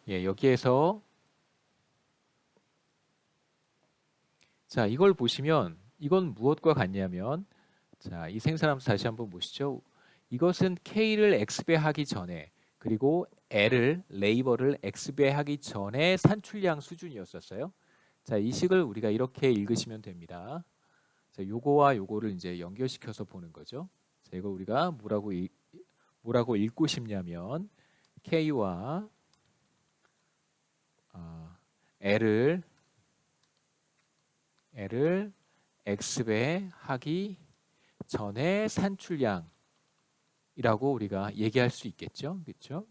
여기에서 자, 이걸 보시면 이건 무엇과 같냐면 자, 이 생산함수 다시 한번 보시죠. 이것은 K를 X배 하기 전에 그리고 L을 레이버를 X배 하기 전에 산출량 수준이었었어요. 자, 이 식을 우리가 이렇게 읽으시면 됩니다. 자, 요거와 요거를 이제 연결시켜서 보는 거죠. 자, 이거 우리가 뭐라고 읽고 싶냐면 K와 L을 X배 하기 전에 산출량이라고 우리가 얘기할 수 있겠죠. 그렇죠?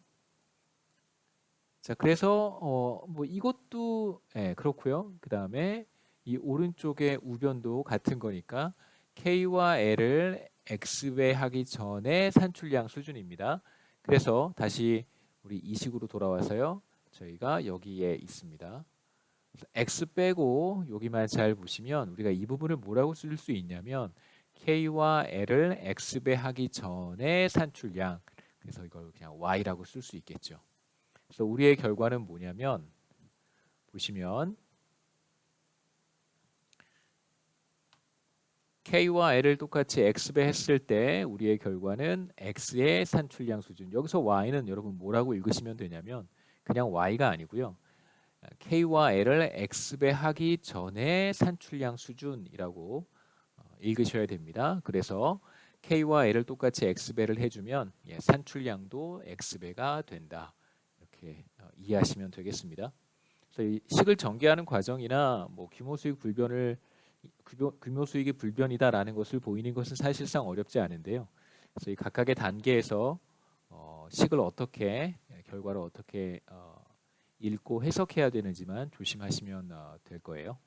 자, 그래서 뭐 이것도 그렇고요. 그다음에 이 오른쪽의 우변도 같은 거니까 K와 L을 X배 하기 전에 산출량 수준입니다. 그래서 다시 우리 이 식으로 돌아와서요. 저희가 여기에 있습니다. X 빼고 여기만 잘 보시면 우리가 이 부분을 뭐라고 쓸 수 있냐면 K와 L을 X배 하기 전에 산출량, 그래서 이걸 그냥 Y라고 쓸 수 있겠죠. 그래서 우리의 결과는 뭐냐면 보시면 K와 L을 똑같이 X배 했을 때 우리의 결과는 X의 산출량 수준. 여기서 Y는 여러분 뭐라고 읽으시면 되냐면 그냥 Y가 아니고요. K와 L을 X배 하기 전에 산출량 수준이라고 읽으셔야 됩니다. 그래서 K와 L을 똑같이 X배를 해주면 산출량도 X배가 된다. 이렇게 이해하시면 되겠습니다. 그래서 이 식을 전개하는 과정이나 뭐 규모 수익이 불변이다라는 것을 보이는 것은 사실상 어렵지 않은데요. 그래서 이 각각의 단계에서 식을 어떻게 결과를 어떻게 읽고 해석해야 되는지만 조심하시면 될 거예요.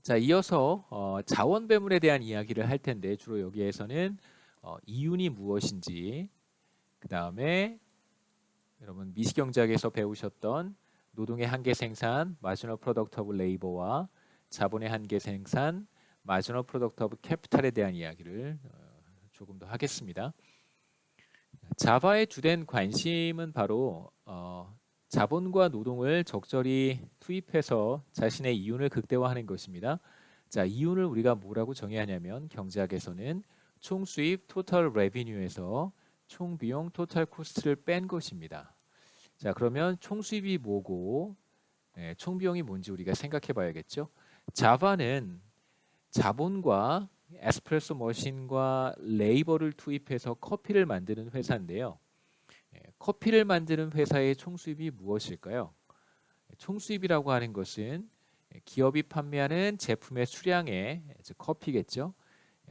자, 이어서 자원 배분에 대한 이야기를 할 텐데 주로 여기에서는 이윤이 무엇인지, 그 다음에 여러분 미시경제학에서 배우셨던 노동의 한계 생산, 마지널 프로덕트 오브 레이버와 자본의 한계 생산, 마지널 프로덕트 오브 캐피탈에 대한 이야기를 조금 더 하겠습니다. 자바의 주된 관심은 바로 자본과 노동을 적절히 투입해서 자신의 이윤을 극대화하는 것입니다. 자, 이윤을 우리가 뭐라고 정해야 하냐면 경제학에서는 총 수입 토탈 레비뉴에서 총 비용 토탈 코스트를 뺀 것입니다. 자, 그러면 총 수입이 뭐고 총 비용이 뭔지 우리가 생각해 봐야겠죠. 자바는 자본과 에스프레소 머신과 레이버를 투입해서 커피를 만드는 회사인데요. 커피를 만드는 회사의 총수입이 무엇일까요? 총수입이라고 하는 것은 기업이 판매하는 제품의 수량의 즉 커피겠죠.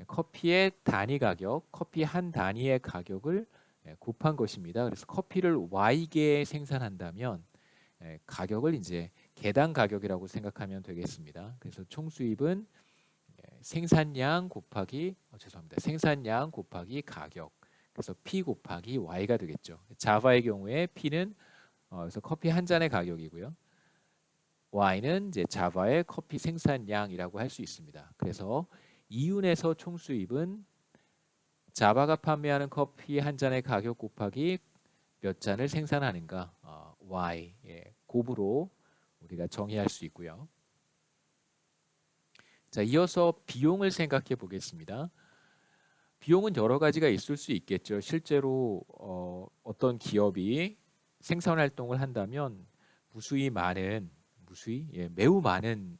커피의 단위 가격, 커피 한 단위의 가격을 곱한 것입니다. 그래서 커피를 Y개 생산한다면 가격을 이제 개당 가격이라고 생각하면 되겠습니다. 그래서 총수입은 생산량 곱하기 생산량 곱하기 가격. 그래서 P 곱하기 Y가 되겠죠. 자바의 경우에 P는 그래서 커피 한 잔의 가격이고요. Y는 이제 자바의 커피 생산량이라고 할 수 있습니다. 그래서 이윤에서 총수입은 자바가 판매하는 커피 한 잔의 가격 곱하기 몇 잔을 생산하는가 Y 곱으로 우리가 정의할 수 있고요. 자, 이어서 비용을 생각해 보겠습니다. 비용은 여러 가지가 있을 수 있겠죠. 실제로 어떤 기업이 생산 활동을 한다면 매우 많은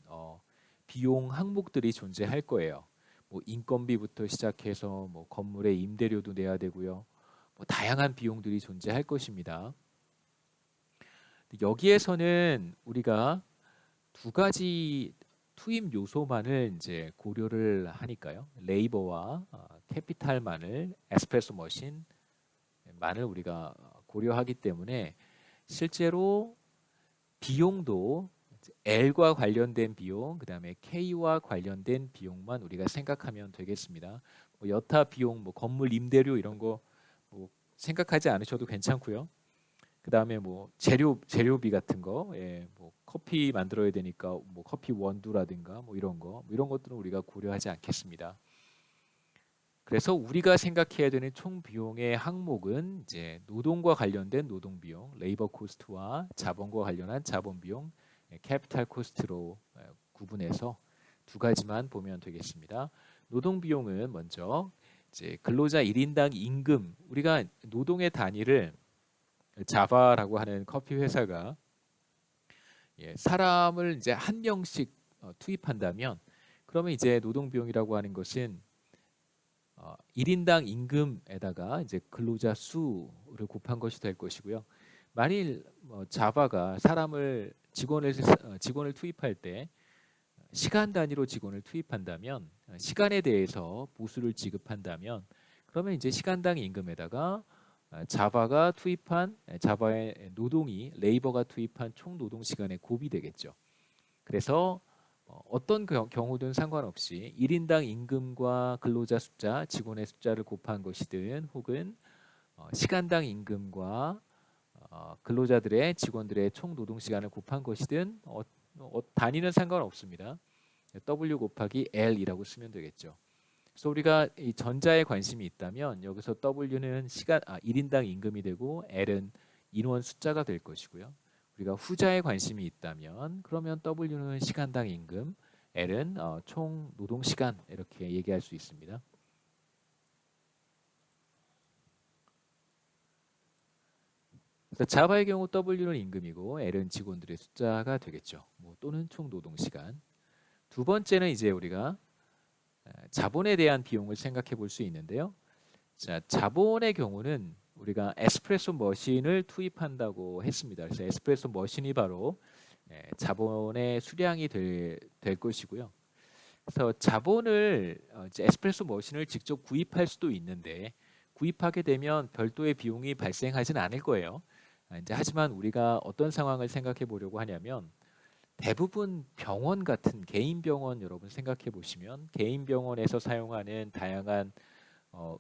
비용 항목들이 존재할 거예요. 뭐 인건비부터 시작해서 뭐 건물의 임대료도 내야 되고요. 뭐 다양한 비용들이 존재할 것입니다. 여기에서는 우리가 두 가지 투입 요소만을 이제 고려를 하니까요. 레이버와 캐피탈만을 에스프레소 머신만을 우리가 고려하기 때문에 실제로 비용도 L과 관련된 비용, 그다음에 K와 관련된 비용만 우리가 생각하면 되겠습니다. 뭐 여타 비용, 뭐 건물 임대료 이런 거 뭐 생각하지 않으셔도 괜찮고요. 그다음에 뭐 재료비 같은 거, 뭐 커피 만들어야 되니까 뭐 커피 원두라든가 뭐 이런 것들은 우리가 고려하지 않겠습니다. 그래서 우리가 생각해야 되는 총 비용의 항목은 이제 노동과 관련된 노동 비용, 레이버 코스트와 자본과 관련한 자본 비용, 캐피탈 코스트로 구분해서 두 가지만 보면 되겠습니다. 노동 비용은 먼저 이제 근로자 1인당 임금, 우리가 노동의 단위를 자바라고 하는 커피 회사가 사람을 이제 한 명씩 투입한다면 그러면 이제 노동 비용이라고 하는 것은 1인당 임금에다가 이제 근로자 수를 곱한 것이 될 것이고요. 만일 자바가 직원을 투입할 때 시간 단위로 직원을 투입한다면 시간에 대해서 보수를 지급한다면 그러면 이제 시간당 임금에다가 자바의 노동이 레이버가 투입한 총 노동 시간의 곱이 되겠죠. 그래서 어떤 경우든 상관없이 1인당 임금과 근로자 숫자, 직원의 숫자를 곱한 것이든 혹은 시간당 임금과 근로자들의 직원들의 총 노동 시간을 곱한 것이든 단위는 상관없습니다. W 곱하기 L이라고 쓰면 되겠죠. 그래서 우리가 이 전자에 관심이 있다면 여기서 W는 1인당 임금이 되고 L은 인원 숫자가 될 것이고요. 우리가 후자에 관심이 있다면 그러면 W는 시간당 임금, L은 총 노동 시간 이렇게 얘기할 수 있습니다. 그래서 자바의 경우 W는 임금이고 L은 직원들의 숫자가 되겠죠. 또는 총 노동 시간. 두 번째는 이제 우리가 자본에 대한 비용을 생각해 볼 수 있는데요. 자, 자본의 경우는 우리가 에스프레소 머신을 투입한다고 했습니다. 그래서 에스프레소 머신이 바로 자본의 수량이 될 것이고요. 그래서 자본을 이제 에스프레소 머신을 직접 구입할 수도 있는데 구입하게 되면 별도의 비용이 발생하지는 않을 거예요. 이제 하지만 우리가 어떤 상황을 생각해 보려고 하냐면 대부분 병원 같은 개인 병원 여러분 생각해 보시면 개인 병원에서 사용하는 다양한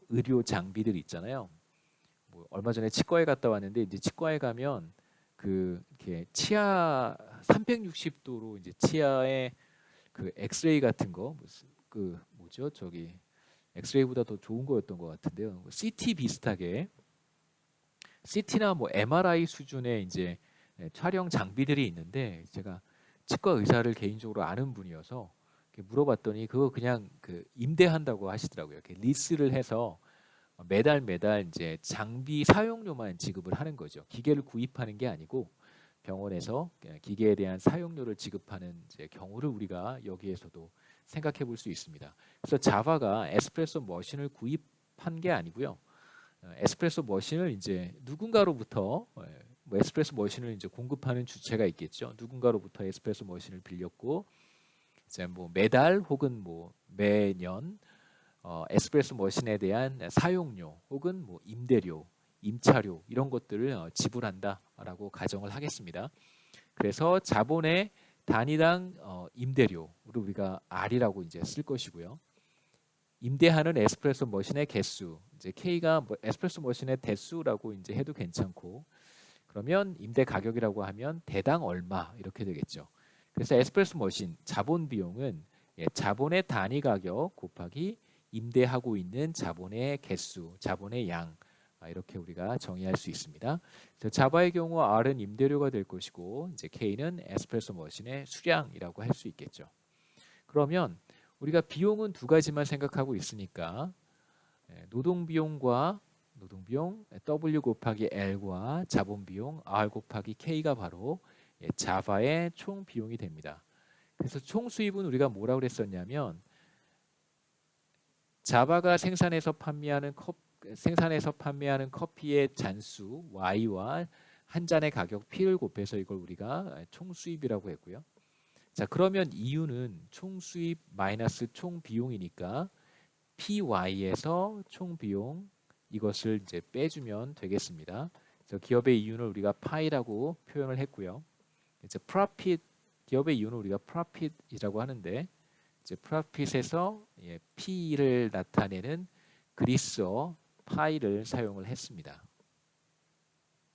의료 장비들 있잖아요. 얼마 전에 치과에 갔다 왔는데 이제 치과에 가면 이렇게 치아 360도로 이제 치아에 그 엑스레이 같은 거 뭐죠? 저기 엑스레이보다 더 좋은 거였던 것 같은데요. CT 비슷하게 CT나 MRI 수준의 이제 촬영 장비들이 있는데 제가 치과 의사를 개인적으로 아는 분이어서 물어봤더니 그거 그냥 임대한다고 하시더라고요. 이렇게 리스를 해서 매달 이제 장비 사용료만 지급을 하는 거죠. 기계를 구입하는 게 아니고 병원에서 기계에 대한 사용료를 지급하는 이제 경우를 우리가 여기에서도 생각해 볼 수 있습니다. 그래서 자바가 에스프레소 머신을 구입한 게 아니고요. 에스프레소 머신을 이제 누군가로부터 에스프레소 머신을 이제 공급하는 주체가 있겠죠. 누군가로부터 에스프레소 머신을 빌렸고 이제 매달 혹은 매년 에스프레소 머신에 대한 사용료 혹은 임대료, 임차료 이런 것들을 지불한다라고 가정을 하겠습니다. 그래서 자본의 단위당 임대료를 우리가 R이라고 이제 쓸 것이고요. 임대하는 에스프레소 머신의 개수, 이제 K가 에스프레소 머신의 대수라고 이제 해도 괜찮고, 그러면 임대 가격이라고 하면 대당 얼마 이렇게 되겠죠. 그래서 에스프레소 머신 자본 비용은 자본의 단위 가격 곱하기 임대하고 있는 자본의 개수, 자본의 양 이렇게 우리가 정의할 수 있습니다. 자바의 경우 R은 임대료가 될 것이고, 이제 K는 에스프레소 머신의 수량이라고 할 수 있겠죠. 그러면 우리가 비용은 두 가지만 생각하고 있으니까 노동 비용 W 곱하기 L과 자본 비용 R 곱하기 K가 바로 자바의 총 비용이 됩니다. 그래서 총 수입은 우리가 뭐라고 그랬었냐면 자바가 생산해서 판매하는 커피의 잔수 Y와 한 잔의 가격 P를 곱해서 이걸 우리가 총 수입이라고 했고요. 자, 그러면 이유는 총 수입 마이너스 총 비용이니까 PY에서 총 비용 이것을 이제 빼주면 되겠습니다. 그래서 기업의 이윤을 우리가 파이라고 표현을 했고요. 이제 profit, 기업의 이윤을 우리가 profit이라고 하는데 이제 profit에서 P를 나타내는 그리스어 파이를 사용을 했습니다.